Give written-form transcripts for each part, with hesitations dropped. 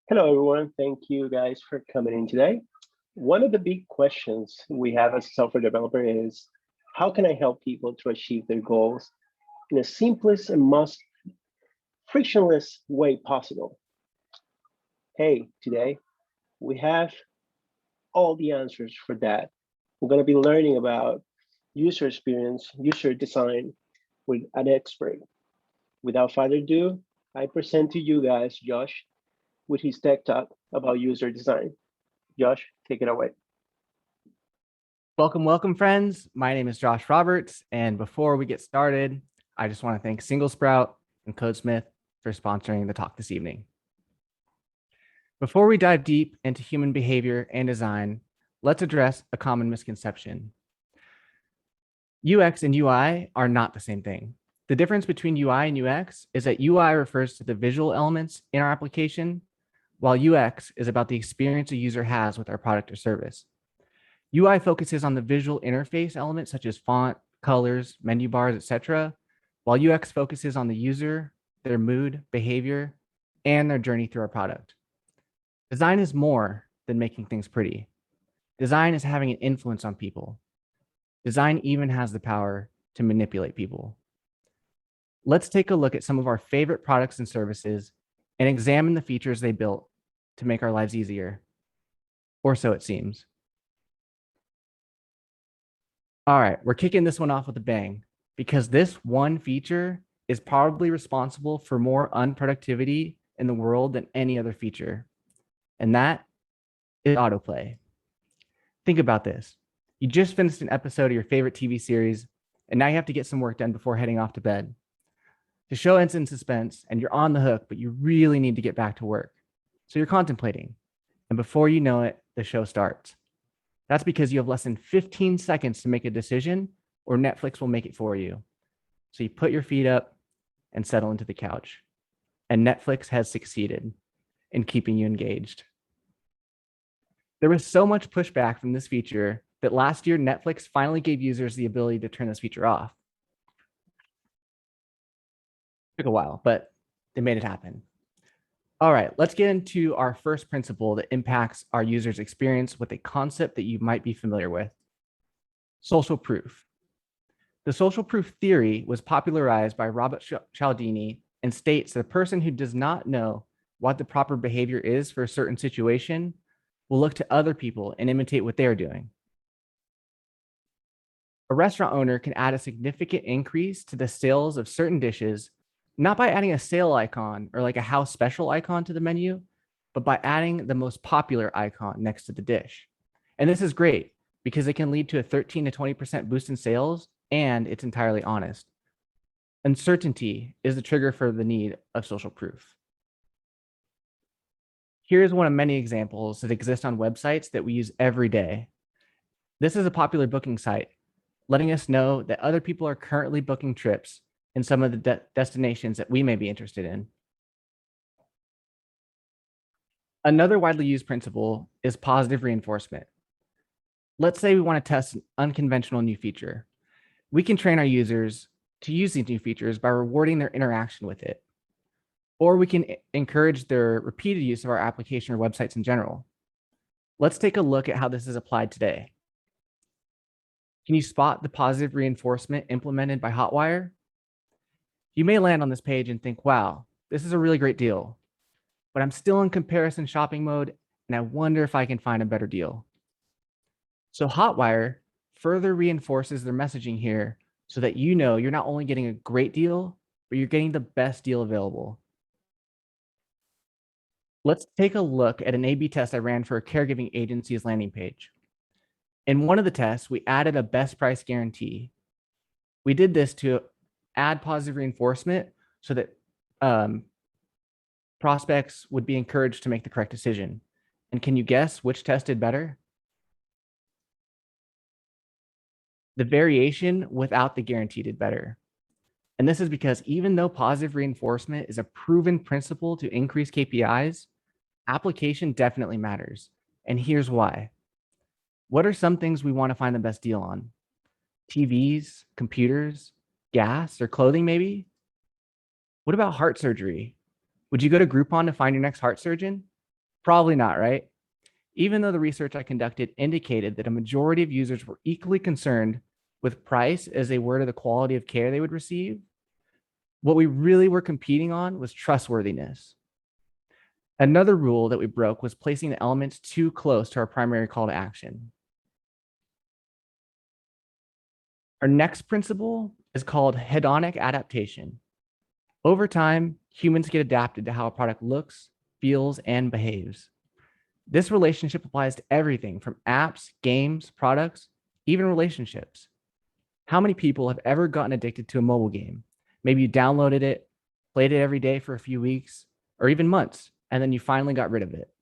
Hello, everyone. Thank you guys for coming in today. One of the big questions we have as a software developer is how can I help people to achieve their goals in the simplest and most frictionless way possible? Hey, today we have all the answers for that. We're going to be learning about user experience, user design with an expert. Without further ado, I present to you guys Josh with his tech talk about user design. Josh, take it away. Welcome, friends. My name is Josh Roberts. And before we get started, I just want to thank Singlesprout and Codesmith for sponsoring the talk this evening. Before we dive deep into human behavior and design, let's address a common misconception. UX and UI are not the same thing. The difference between UI and UX is that UI refers to the visual elements in our application, while UX is about the experience a user has with our product or service. UI focuses on the visual interface elements such as font, colors, menu bars, etc., while UX focuses on the user, their mood, behavior, and their journey through our product. Design is more than making things pretty. Design is having an influence on people. Design even has the power to manipulate people. Let's take a look at some of our favorite products and services and examine the features they built to make our lives easier, or so it seems. All right, we're kicking this one off with a bang because this one feature is probably responsible for more unproductivity in the world than any other feature. And that is autoplay. Think about this. You just finished an episode of your favorite TV series, and now you have to get some work done before heading off to bed. The show ends in suspense, and you're on the hook, but you really need to get back to work. So you're contemplating, and before you know it, the show starts. That's because you have less than 15 seconds to make a decision, or Netflix will make it for you. So you put your feet up and settle into the couch. And Netflix has succeeded in keeping you engaged. There was so much pushback from this feature that last year, Netflix finally gave users the ability to turn this feature off. It took a while, but they made it happen. All right, let's get into our first principle that impacts our users' experience with a concept that you might be familiar with: social proof. The social proof theory was popularized by Robert Cialdini and states that a person who does not know what the proper behavior is for a certain situation will look to other people and imitate what they're doing. A restaurant owner can add a significant increase to the sales of certain dishes, not by adding a sale icon or like a house special icon to the menu, but by adding the most popular icon next to the dish. And this is great because it can lead to a 13 to 20% boost in sales, and it's entirely honest. Uncertainty is the trigger for the need of social proof. Here's one of many examples that exist on websites that we use every day. This is a popular booking site, letting us know that other people are currently booking trips in some of the destinations that we may be interested in. Another widely used principle is positive reinforcement. Let's say we want to test an unconventional new feature. We can train our users to use these new features by rewarding their interaction with it. Or we can encourage their repeated use of our application or websites in general. Let's take a look at how this is applied today. Can you spot the positive reinforcement implemented by Hotwire? You may land on this page and think, wow, this is a really great deal, but I'm still in comparison shopping mode, and I wonder if I can find a better deal. So Hotwire further reinforces their messaging here so that you know you're not only getting a great deal, but you're getting the best deal available. Let's take a look at an A/B test I ran for a caregiving agency's landing page. In one of the tests, we added a best price guarantee. We did this to add positive reinforcement so that prospects would be encouraged to make the correct decision. And can you guess which test did better? The variation without the guarantee did better. And this is because even though positive reinforcement is a proven principle to increase KPIs, application definitely matters. And here's why. What are some things we want to find the best deal on? TVs, computers, gas, or clothing maybe? What about heart surgery? Would you go to Groupon to find your next heart surgeon? Probably not, right? Even though the research I conducted indicated that a majority of users were equally concerned with price as they were to the quality of care they would receive, what we really were competing on was trustworthiness. Another rule that we broke was placing the elements too close to our primary call to action. Our next principle is called hedonic adaptation. Over time, humans get adapted to how a product looks, feels, and behaves. This relationship applies to everything from apps, games, products, even relationships. How many people have ever gotten addicted to a mobile game? Maybe you downloaded it, played it every day for a few weeks, or even months, and then you finally got rid of it.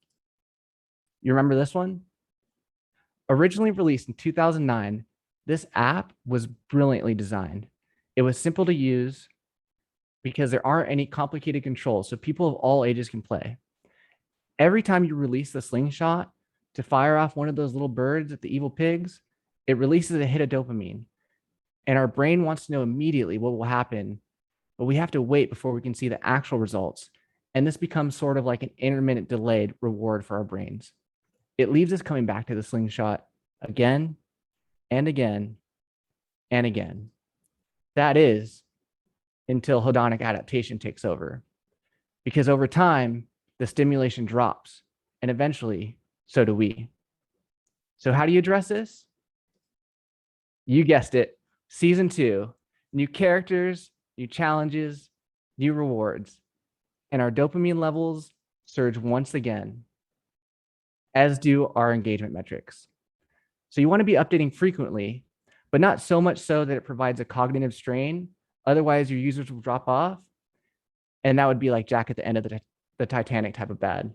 You remember this one? Originally released in 2009, this app was brilliantly designed. It was simple to use because there aren't any complicated controls, so people of all ages can play. Every time you release the slingshot to fire off one of those little birds at the evil pigs, it releases a hit of dopamine. And our brain wants to know immediately what will happen, but we have to wait before we can see the actual results. And this becomes sort of like an intermittent delayed reward for our brains. It leaves us coming back to the slingshot again and again and again. That is until hedonic adaptation takes over. Because over time, the stimulation drops, and eventually, so do we. So how do you address this? You guessed it, season 2, new characters, new challenges, new rewards, and our dopamine levels surge once again, as do our engagement metrics. So you want to be updating frequently, but not so much so that it provides a cognitive strain. Otherwise, your users will drop off, and that would be like Jack at the end of the Titanic type of bad.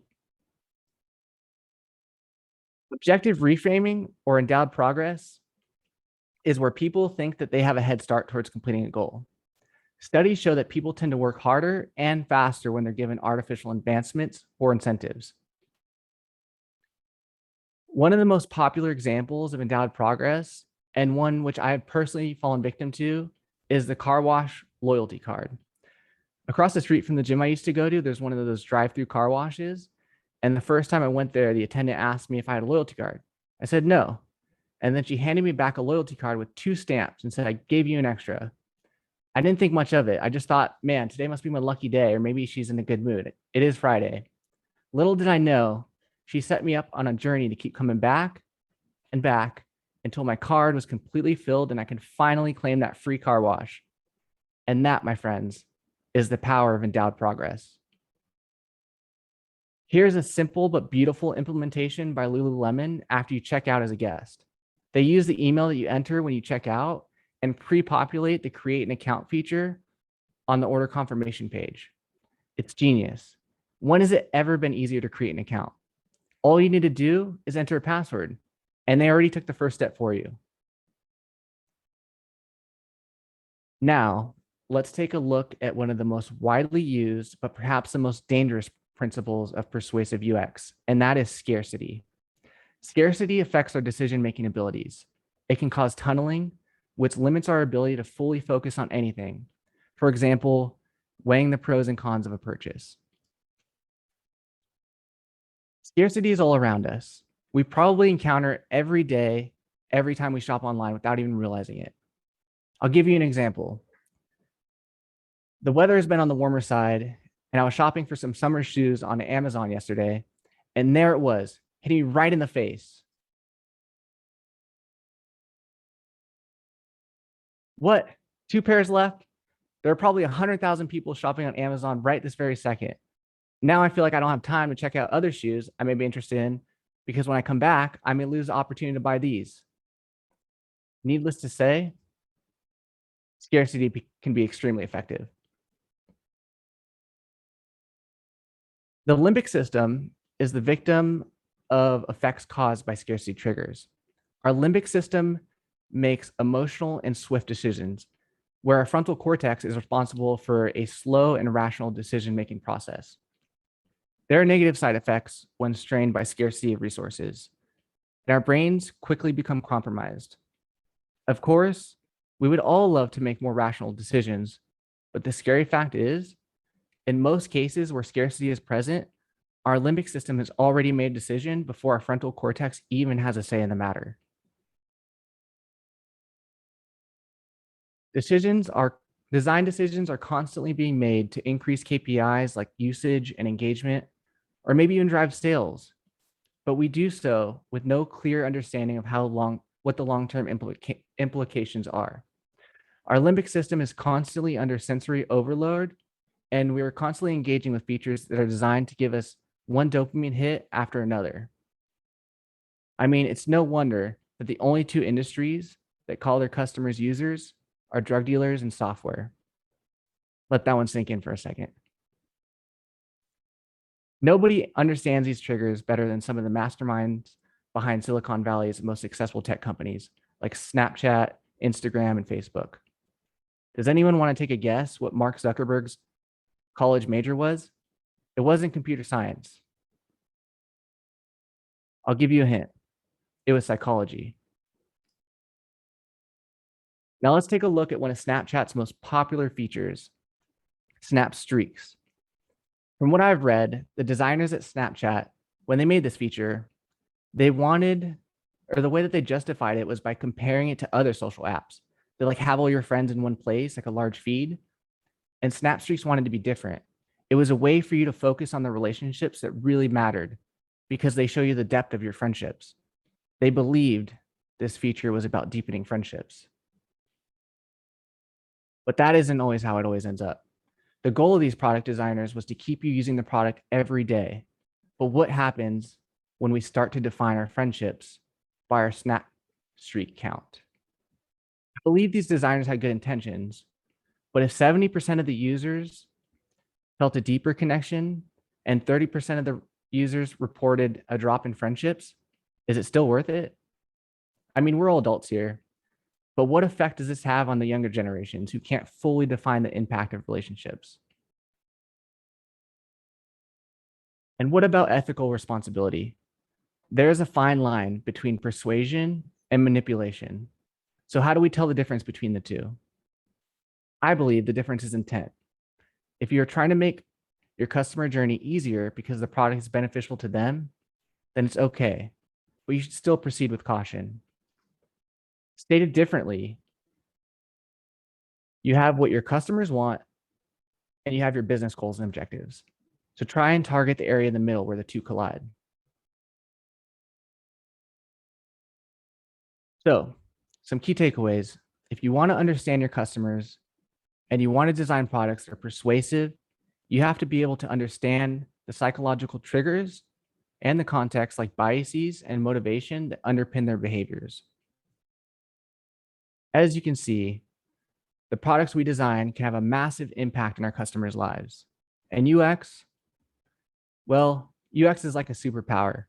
Objective reframing or endowed progress is where people think that they have a head start towards completing a goal. Studies show that people tend to work harder and faster when they're given artificial advancements or incentives. One of the most popular examples of endowed progress, and one which I have personally fallen victim to, is the car wash loyalty card. Across the street from the gym I used to go to, there's one of those drive-through car washes. And the first time I went there, the attendant asked me if I had a loyalty card. I said no. And then she handed me back a loyalty card with 2 stamps and said, I gave you an extra. I didn't think much of it. I just thought, man, today must be my lucky day, or maybe she's in a good mood. It is Friday. Little did I know, she set me up on a journey to keep coming back and back until my card was completely filled and I could finally claim that free car wash. And that, my friends, is the power of endowed progress. Here's a simple but beautiful implementation by Lululemon after you check out as a guest. They use the email that you enter when you check out and pre-populate the create an account feature on the order confirmation page. It's genius. When has it ever been easier to create an account? All you need to do is enter a password, and they already took the first step for you. Now, let's take a look at one of the most widely used, but perhaps the most dangerous principles of persuasive UX, and that is scarcity. Scarcity affects our decision-making abilities. It can cause tunneling, which limits our ability to fully focus on anything. For example, weighing the pros and cons of a purchase. Scarcity is all around us. We probably encounter it every day, every time we shop online without even realizing it. I'll give you an example. The weather has been on the warmer side, and I was shopping for some summer shoes on Amazon yesterday, and there it was, hitting me right in the face. What? 2 pairs left? There are probably 100,000 people shopping on Amazon right this very second. Now I feel like I don't have time to check out other shoes I may be interested in because when I come back, I may lose the opportunity to buy these. Needless to say, scarcity can be extremely effective. The limbic system is the victim of effects caused by scarcity triggers. Our limbic system makes emotional and swift decisions, where our frontal cortex is responsible for a slow and rational decision-making process. There are negative side effects when strained by scarcity of resources, and our brains quickly become compromised. Of course, we would all love to make more rational decisions, but the scary fact is, in most cases where scarcity is present, Our limbic system has already made a decision before our frontal cortex even has a say in the matter. Design decisions are constantly being made to increase KPIs like usage and engagement, or maybe even drive sales. But we do so with no clear understanding of what the long-term implications are. Our limbic system is constantly under sensory overload, and we are constantly engaging with features that are designed to give us one dopamine hit after another. I mean, it's no wonder that the only two industries that call their customers users are drug dealers and software. Let that one sink in for a second. Nobody understands these triggers better than some of the masterminds behind Silicon Valley's most successful tech companies like Snapchat, Instagram, and Facebook. Does anyone want to take a guess what Mark Zuckerberg's college major was? It wasn't computer science. I'll give you a hint. It was psychology. Now let's take a look at one of Snapchat's most popular features, Snap Streaks. From what I've read, the designers at Snapchat, when they made this feature, they wanted, or the way that they justified it was by comparing it to other social apps. They like have all your friends in one place, like a large feed. And Snap Streaks wanted to be different. It was a way for you to focus on the relationships that really mattered because they show you the depth of your friendships. They believed this feature was about deepening friendships. But that isn't always how it always ends up. The goal of these product designers was to keep you using the product every day. But what happens when we start to define our friendships by our Snap Streak count? I believe these designers had good intentions, but if 70% of the users felt a deeper connection and 30% of the users reported a drop in friendships, is it still worth it? I mean, we're all adults here, but what effect does this have on the younger generations who can't fully define the impact of relationships? And what about ethical responsibility? There is a fine line between persuasion and manipulation. So how do we tell the difference between the two? I believe the difference is intent. If you're trying to make your customer journey easier because the product is beneficial to them, then it's okay, but you should still proceed with caution. Stated differently, you have what your customers want and you have your business goals and objectives. So try and target the area in the middle where the two collide. So some key takeaways. If you want to understand your customers and you want to design products that are persuasive, you have to be able to understand the psychological triggers and the context like biases and motivation that underpin their behaviors. As you can see, the products we design can have a massive impact on our customers' lives. And UX, well, UX is like a superpower.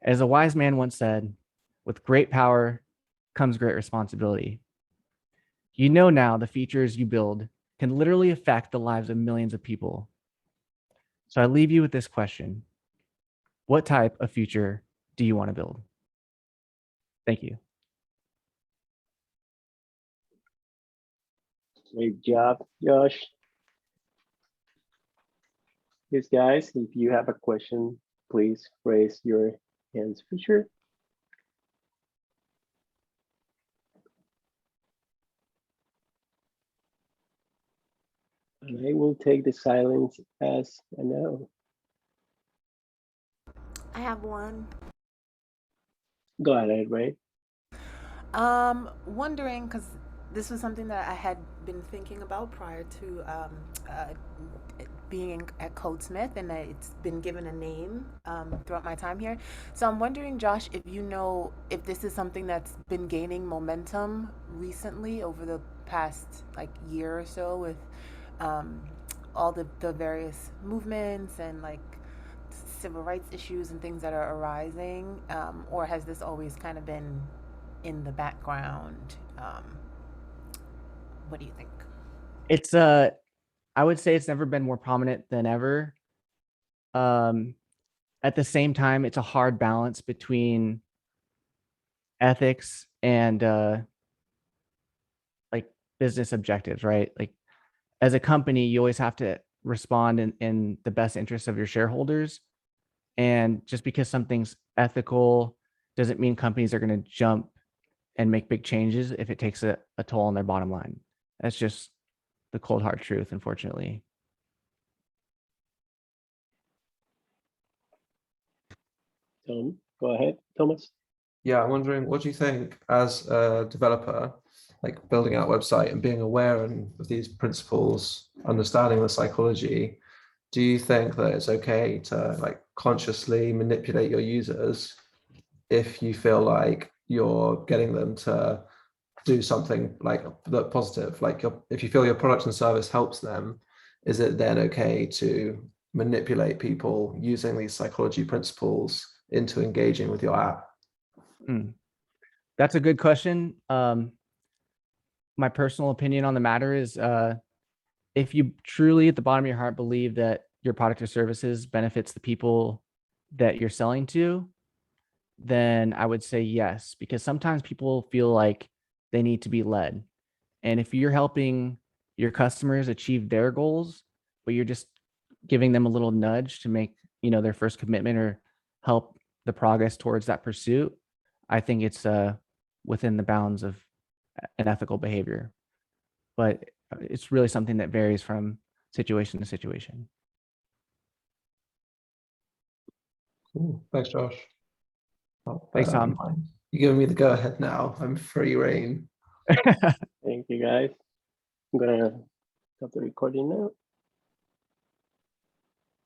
As a wise man once said, with great power comes great responsibility. You know now the features you build can literally affect the lives of millions of people. So I leave you with this question. What type of future do you want to build? Thank you. Great job, Josh. Yes, guys, if you have a question, please raise your hands feature. And I will take the silence as a no. I have one. Go ahead, Ray. Wondering because this was something that I had been thinking about prior to being at Codesmith, and it's been given a name throughout my time here. So I'm wondering, Josh, if you know if this is something that's been gaining momentum recently over the past like year or so with all the various movements and like civil rights issues and things that are arising, or has this always kind of been in the background? What do you think? It's I would say it's never been more prominent than ever. At the same time, it's a hard balance between ethics and like business objectives, right? Like as a company, you always have to respond in the best interest of your shareholders. And just because something's ethical doesn't mean companies are going to jump and make big changes if it takes a toll on their bottom line. That's just the cold hard truth, unfortunately. Go ahead, Thomas. Yeah, I'm wondering, what do you think as a developer, like building out a website and being aware of these principles, understanding the psychology, do you think that it's okay to like consciously manipulate your users if you feel like you're getting them to do something like that positive, like if you feel your product and service helps them, is it then okay to manipulate people using these psychology principles into engaging with your app? That's a good question. My personal opinion on the matter is if you truly at the bottom of your heart believe that your product or services benefits the people that you're selling to, then I would say yes, because sometimes people feel like they need to be led. And if you're helping your customers achieve their goals, but you're just giving them a little nudge to make, their first commitment or help the progress towards that pursuit, I think it's within the bounds of an ethical behavior. But it's really something that varies from situation to situation. Cool. Thanks, Josh. Thanks, Tom. You're giving me the go ahead now. I'm free reign. Thank you, guys. I'm gonna stop the recording now.